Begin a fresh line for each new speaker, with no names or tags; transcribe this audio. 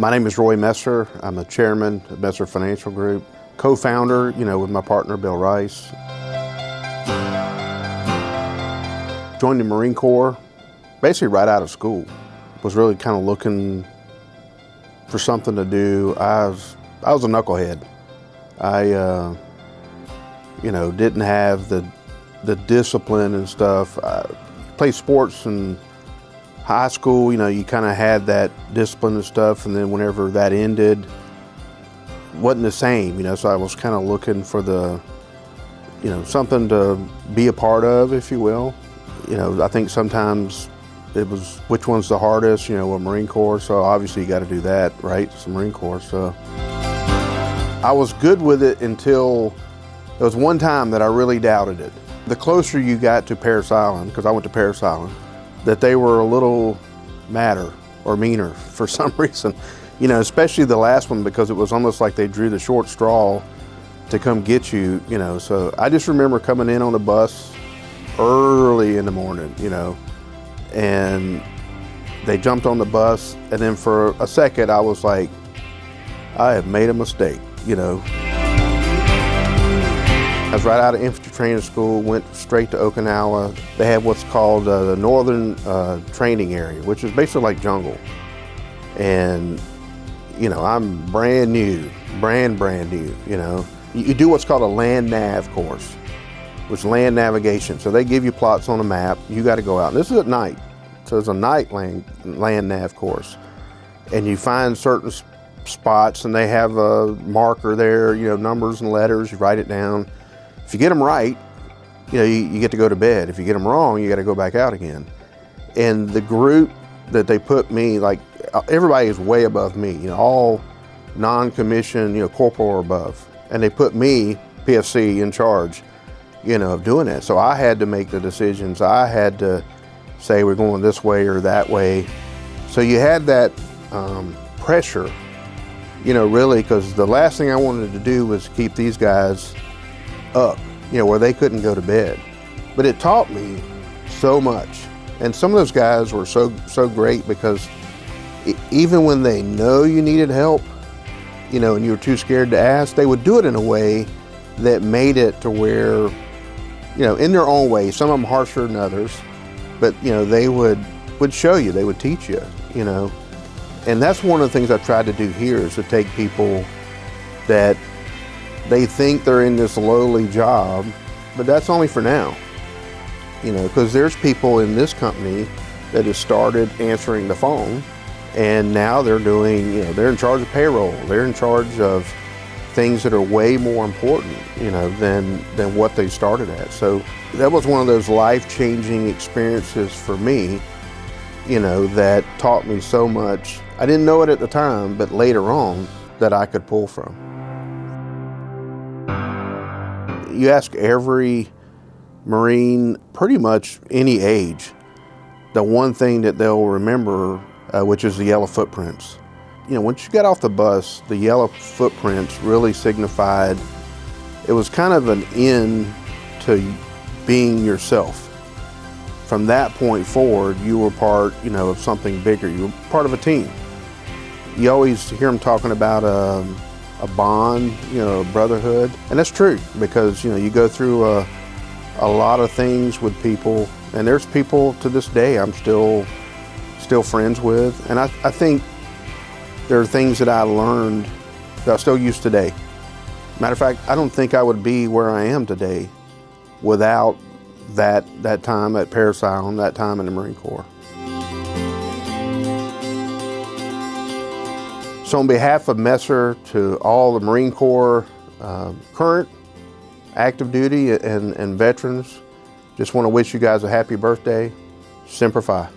My name is Roy Messer. I'm the chairman of Messer Financial Group, co-founder, with my partner, Bill Rice. Joined the Marine Corps basically right out of school. Was really kind of looking for something to do. I was a knucklehead. I, didn't have the discipline and stuff. I played sports in high school. You kind of had that discipline and stuff, and then whenever that ended, wasn't the same. So I was kind of looking for something to be a part of, if you will. I think sometimes it was which one's the hardest, with Marine Corps, so obviously you got to do that, right? It's the Marine Corps. So I was good with it until there was one time that I really doubted it. The closer you got to Parris Island, because I went to Parris Island, that they were a little madder or meaner for some reason, especially the last one, because it was almost like they drew the short straw to come get you, So I just remember coming in on the bus early in the morning, and they jumped on the bus, and then for a second I was like, I have made a mistake, I was right out of Infantry Training school, went straight to Okinawa. They had what's called the Northern Training Area, which is basically like jungle. And, I'm brand new, brand new, You do what's called a land nav course, which is land navigation. So they give you plots on a map, you got to go out. And this is at night, so it's a night land nav course. And you find certain spots, and they have a marker there, numbers and letters, you write it down. If you get them right, you get to go to bed. If you get them wrong, you got to go back out again. And the group that they put me, like everybody is way above me, all non-commissioned, corporal or above. And they put me, PFC, in charge, of doing that. So I had to make the decisions. I had to say we're going this way or that way. So you had that pressure, really, because the last thing I wanted to do was keep these guys up, where they couldn't go to bed. But it taught me so much. And some of those guys were so great, because even when they know you needed help, and you were too scared to ask, they would do it in a way that made it to where, in their own way, some of them harsher than others, but they would show you, they would teach you, And that's one of the things I've tried to do here, is to take people that they think they're in this lowly job, but that's only for now. Because there's people in this company that have started answering the phone, and now they're doing, they're in charge of payroll. They're in charge of things that are way more important, than what they started at. So that was one of those life-changing experiences for me, that taught me so much. I didn't know it at the time, but later on, that I could pull from. You ask every Marine, pretty much any age, the one thing that they'll remember, which is the yellow footprints. Once you got off the bus, the yellow footprints really signified, it was kind of an end to being yourself. From that point forward, you were part, of something bigger. You were part of a team. You always hear them talking about a bond, a brotherhood. And that's true, because, you go through a lot of things with people, and there's people to this day I'm still friends with. And I think there are things that I learned that I still use today. Matter of fact, I don't think I would be where I am today without that time at Parris Island, that time in the Marine Corps. So on behalf of Messer, to all the Marine Corps current, active duty, and veterans, just want to wish you guys a happy birthday. Semper Fi.